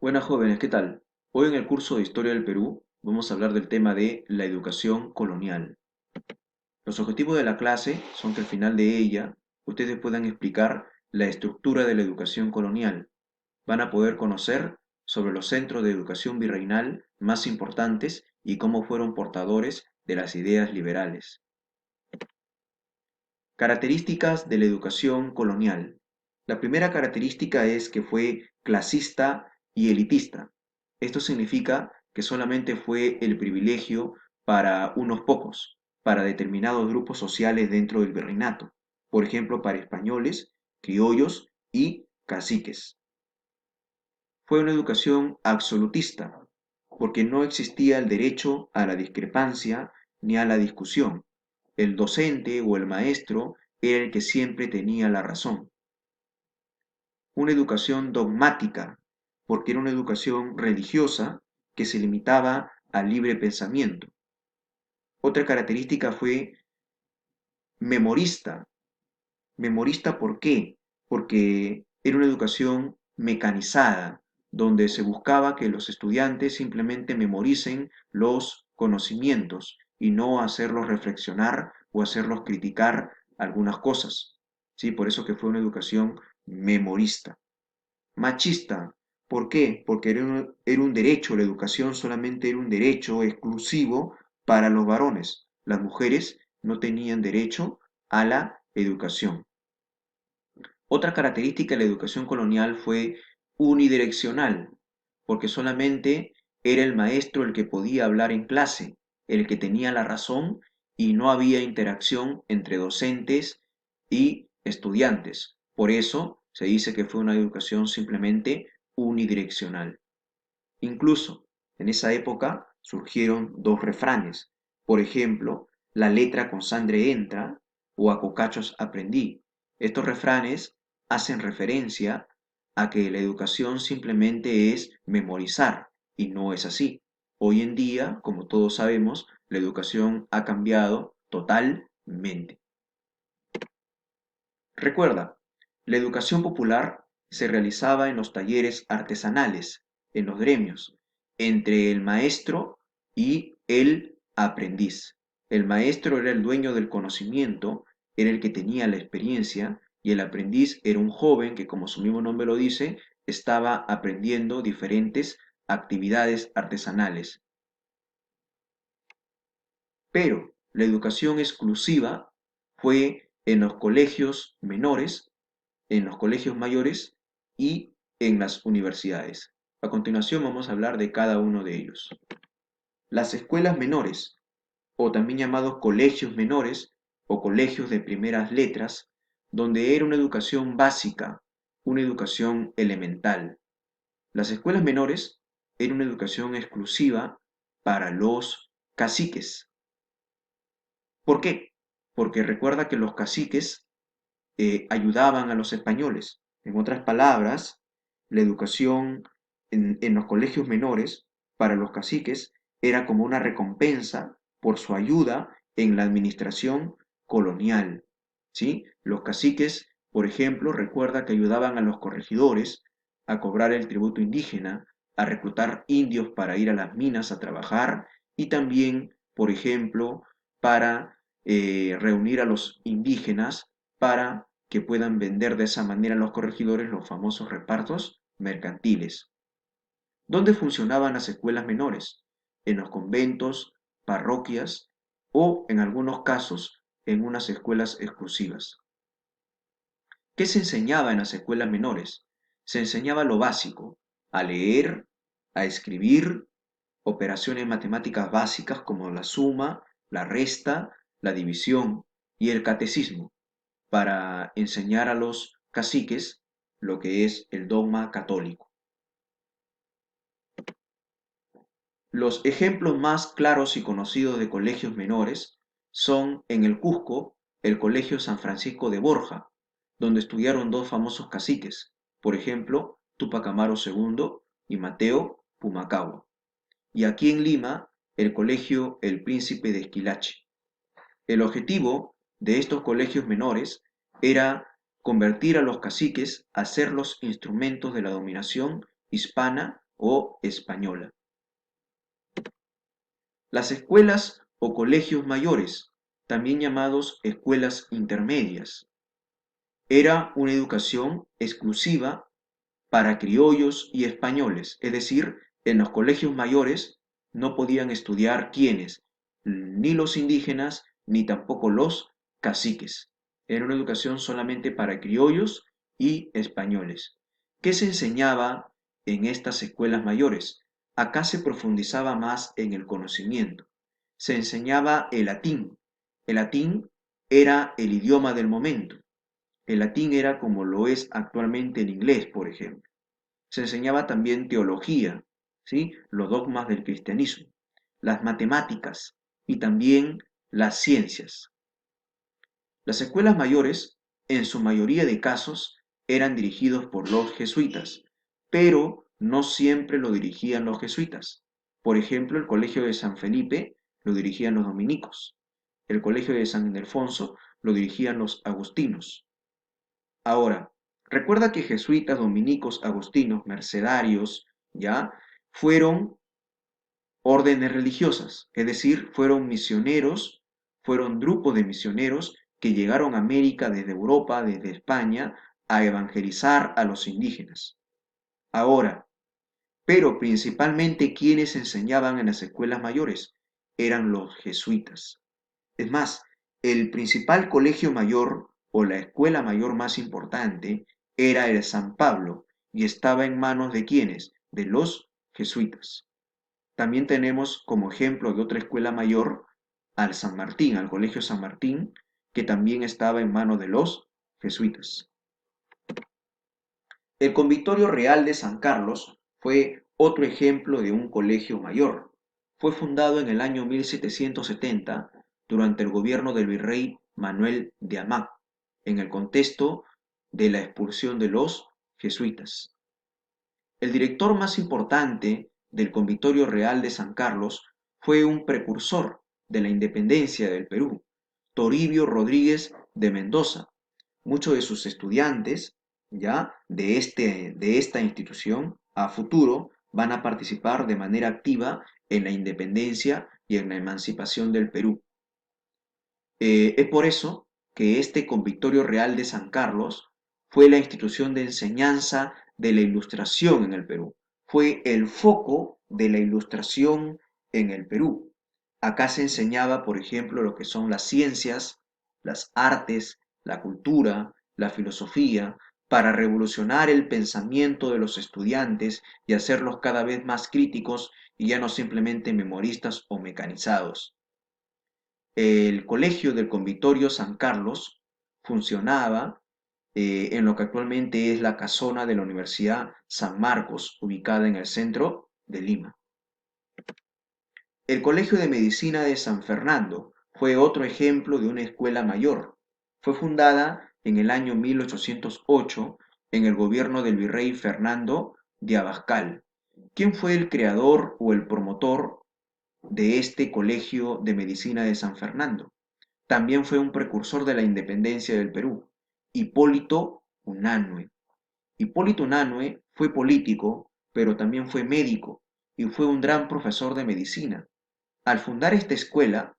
Buenas jóvenes, ¿qué tal? Hoy en el curso de Historia del Perú vamos a hablar del tema de la educación colonial. Los objetivos de la clase son que al final de ella ustedes puedan explicar la estructura de la educación colonial. Van a poder conocer sobre los centros de educación virreinal más importantes y cómo fueron portadores de las ideas liberales. Características de la educación colonial. La primera característica es que fue clasista y elitista. Esto significa que solamente fue el privilegio para unos pocos, para determinados grupos sociales dentro del virreinato, por ejemplo, para españoles, criollos y caciques. Fue una educación absolutista, porque no existía el derecho a la discrepancia ni a la discusión. El docente o el maestro era el que siempre tenía la razón. Una educación dogmática, porque era una educación religiosa que se limitaba al libre pensamiento. Otra característica fue memorista. Memorista, ¿por qué? Porque era una educación mecanizada, donde se buscaba que los estudiantes simplemente memoricen los conocimientos y no hacerlos reflexionar o hacerlos criticar algunas cosas. ¿Sí? Por eso que fue una educación memorista. Machista, ¿por qué? Porque era un derecho, la educación solamente era un derecho exclusivo para los varones. Las mujeres no tenían derecho a la educación. Otra característica de la educación colonial fue unidireccional, porque solamente era el maestro el que podía hablar en clase, el que tenía la razón y no había interacción entre docentes y estudiantes. Por eso se dice que fue una educación simplemente unidireccional. Incluso en esa época surgieron dos refranes. Por ejemplo, la letra con sangre entra o a cocachos aprendí. Estos refranes hacen referencia a que la educación simplemente es memorizar y no es así. Hoy en día, como todos sabemos, la educación ha cambiado totalmente. Recuerda, la educación popular se realizaba en los talleres artesanales, en los gremios, entre el maestro y el aprendiz. El maestro era el dueño del conocimiento, era el que tenía la experiencia, y el aprendiz era un joven que, como su mismo nombre lo dice, estaba aprendiendo diferentes actividades artesanales. Pero la educación exclusiva fue en los colegios menores, en los colegios mayores y en las universidades. A continuación vamos a hablar de cada uno de ellos. Las escuelas menores, o también llamados colegios menores o colegios de primeras letras, donde era una educación básica, una educación elemental. Las escuelas menores eran una educación exclusiva para los caciques. ¿Por qué? Porque recuerda que los caciques ayudaban a los españoles. En otras palabras, la educación en los colegios menores para los caciques era como una recompensa por su ayuda en la administración colonial. ¿Sí? Los caciques, por ejemplo, recuerda que ayudaban a los corregidores a cobrar el tributo indígena, a reclutar indios para ir a las minas a trabajar y también, por ejemplo, para reunir a los indígenas para que puedan vender de esa manera a los corregidores los famosos repartos mercantiles. ¿Dónde funcionaban las escuelas menores? En los conventos, parroquias o, en algunos casos, en unas escuelas exclusivas. ¿Qué se enseñaba en las escuelas menores? Se enseñaba lo básico, a leer, a escribir, operaciones matemáticas básicas como la suma, la resta, la división y el catecismo, para enseñar a los caciques lo que es el dogma católico. Los ejemplos más claros y conocidos de colegios menores son en el Cusco el Colegio San Francisco de Borja, donde estudiaron dos famosos caciques, por ejemplo, Tupac Amaru II y Mateo Pumacahua. Y aquí en Lima, el Colegio El Príncipe de Esquilache. El objetivo de estos colegios menores era convertir a los caciques a ser los instrumentos de la dominación hispana o española. Las escuelas o colegios mayores, también llamados escuelas intermedias, era una educación exclusiva para criollos y españoles, es decir, en los colegios mayores no podían estudiar quiénes, ni los indígenas, ni tampoco los caciques. Era una educación solamente para criollos y españoles. ¿Qué se enseñaba en estas escuelas mayores? Acá se profundizaba más en el conocimiento. Se enseñaba el latín. El latín era el idioma del momento. El latín era como lo es actualmente el inglés, por ejemplo. Se enseñaba también teología, ¿sí? Los dogmas del cristianismo, las matemáticas y también las ciencias. Las escuelas mayores, en su mayoría de casos, eran dirigidos por los jesuitas, pero no siempre lo dirigían los jesuitas. Por ejemplo, el Colegio de San Felipe lo dirigían los dominicos. El Colegio de San Ildefonso lo dirigían los agustinos. Ahora, recuerda que jesuitas, dominicos, agustinos, mercedarios, ¿ya? Fueron órdenes religiosas, es decir, fueron misioneros, fueron grupos de misioneros que llegaron a América desde Europa, desde España, a evangelizar a los indígenas. Ahora, pero principalmente quienes enseñaban en las escuelas mayores eran los jesuitas. Es más, el principal colegio mayor o la escuela mayor más importante era el San Pablo y estaba en manos de quienes, de los jesuitas. También tenemos como ejemplo de otra escuela mayor al San Martín, al Colegio San Martín, que también estaba en manos de los jesuitas. El Convictorio Real de San Carlos fue otro ejemplo de un colegio mayor. Fue fundado en el año 1770 durante el gobierno del virrey Manuel de Amat, en el contexto de la expulsión de los jesuitas. El director más importante del Convictorio Real de San Carlos fue un precursor de la independencia del Perú, Toribio Rodríguez de Mendoza. Muchos de sus estudiantes ya de esta institución a futuro van a participar de manera activa en la independencia y en la emancipación del Perú. Es por eso que este Convictorio Real de San Carlos fue la institución de enseñanza de la Ilustración en el Perú. Fue el foco de la Ilustración en el Perú. Acá se enseñaba, por ejemplo, lo que son las ciencias, las artes, la cultura, la filosofía, para revolucionar el pensamiento de los estudiantes y hacerlos cada vez más críticos y ya no simplemente memoristas o mecanizados. El colegio del Convictorio San Carlos funcionaba en lo que actualmente es la casona de la Universidad San Marcos, ubicada en el centro de Lima. El Colegio de Medicina de San Fernando fue otro ejemplo de una escuela mayor. Fue fundada en el año 1808 en el gobierno del virrey Fernando de Abascal. ¿Quién fue el creador o el promotor de este Colegio de Medicina de San Fernando? También fue un precursor de la independencia del Perú, Hipólito Unanue. Hipólito Unanue fue político, pero también fue médico y fue un gran profesor de medicina. Al fundar esta escuela,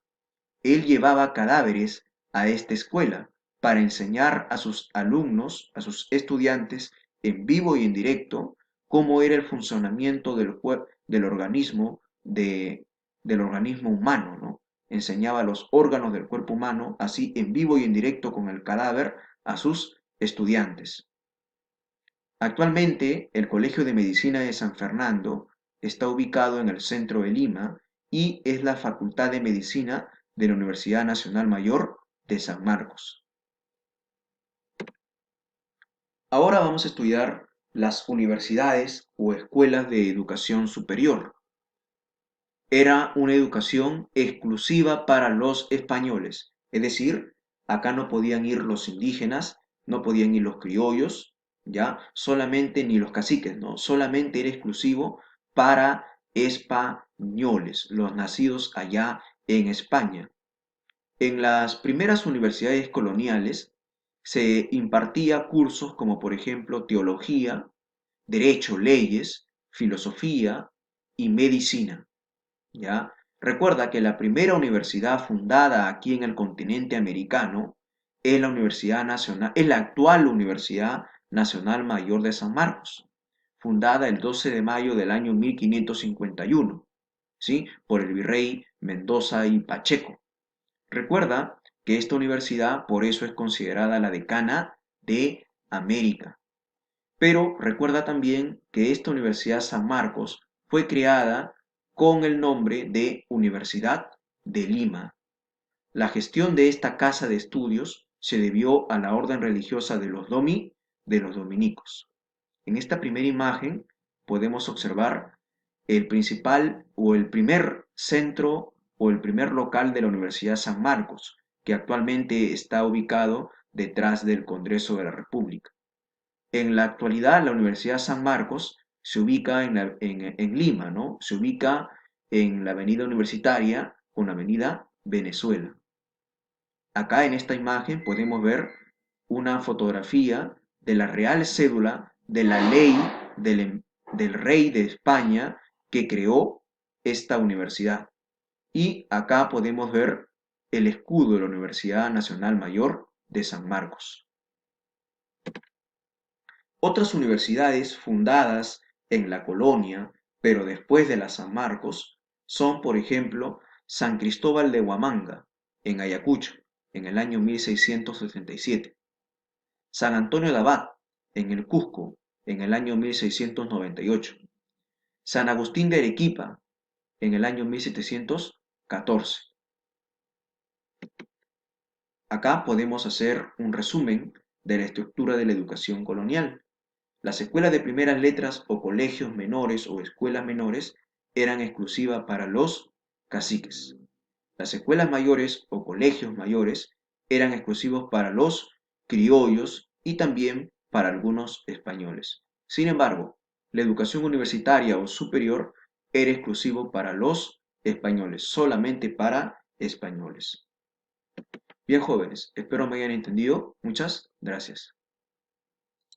él llevaba cadáveres a esta escuela para enseñar a sus alumnos, a sus estudiantes, en vivo y en directo, cómo era el funcionamiento del organismo, del organismo humano, ¿no? Enseñaba los órganos del cuerpo humano, así en vivo y en directo con el cadáver, a sus estudiantes. Actualmente, el Colegio de Medicina de San Fernando está ubicado en el centro de Lima y es la Facultad de Medicina de la Universidad Nacional Mayor de San Marcos. Ahora vamos a estudiar las universidades o escuelas de educación superior. Era una educación exclusiva para los españoles, es decir, acá no podían ir los indígenas, no podían ir los criollos, ya, solamente ni los caciques, no, solamente era exclusivo para españoles, los nacidos allá en España. En las primeras universidades coloniales se impartía cursos como por ejemplo teología, derecho, leyes, filosofía y medicina, ¿ya? Recuerda que la primera universidad fundada aquí en el continente americano es la Universidad Nacional, es la actual Universidad Nacional Mayor de San Marcos, fundada el 12 de mayo del año 1551, ¿sí? Por el virrey Mendoza y Pacheco. Recuerda que esta universidad por eso es considerada la decana de América. Pero recuerda también que esta Universidad San Marcos fue creada con el nombre de Universidad de Lima. La gestión de esta casa de estudios se debió a la orden religiosa de los dominicos. En esta primera imagen podemos observar el principal o el primer centro o el primer local de la Universidad San Marcos, que actualmente está ubicado detrás del Congreso de la República. En la actualidad, la Universidad San Marcos se ubica en Lima, ¿no? Se ubica en la avenida Universitaria con la avenida Venezuela. Acá en esta imagen podemos ver una fotografía de la real cédula de la ley del rey de España que creó esta universidad. Y acá podemos ver el escudo de la Universidad Nacional Mayor de San Marcos. Otras universidades fundadas en la colonia, pero después de la San Marcos, son, por ejemplo, San Cristóbal de Huamanga, en Ayacucho, en el año 1677, San Antonio de Abad, en el Cusco, en el año 1698, San Agustín de Arequipa, en el año 1714. Acá podemos hacer un resumen de la estructura de la educación colonial. Las escuelas de primeras letras o colegios menores o escuelas menores eran exclusivas para los caciques. Las escuelas mayores o colegios mayores eran exclusivos para los criollos y también para algunos españoles. Sin embargo, la educación universitaria o superior era exclusivo para los españoles, solamente para españoles. Bien, jóvenes, espero me hayan entendido. Muchas gracias.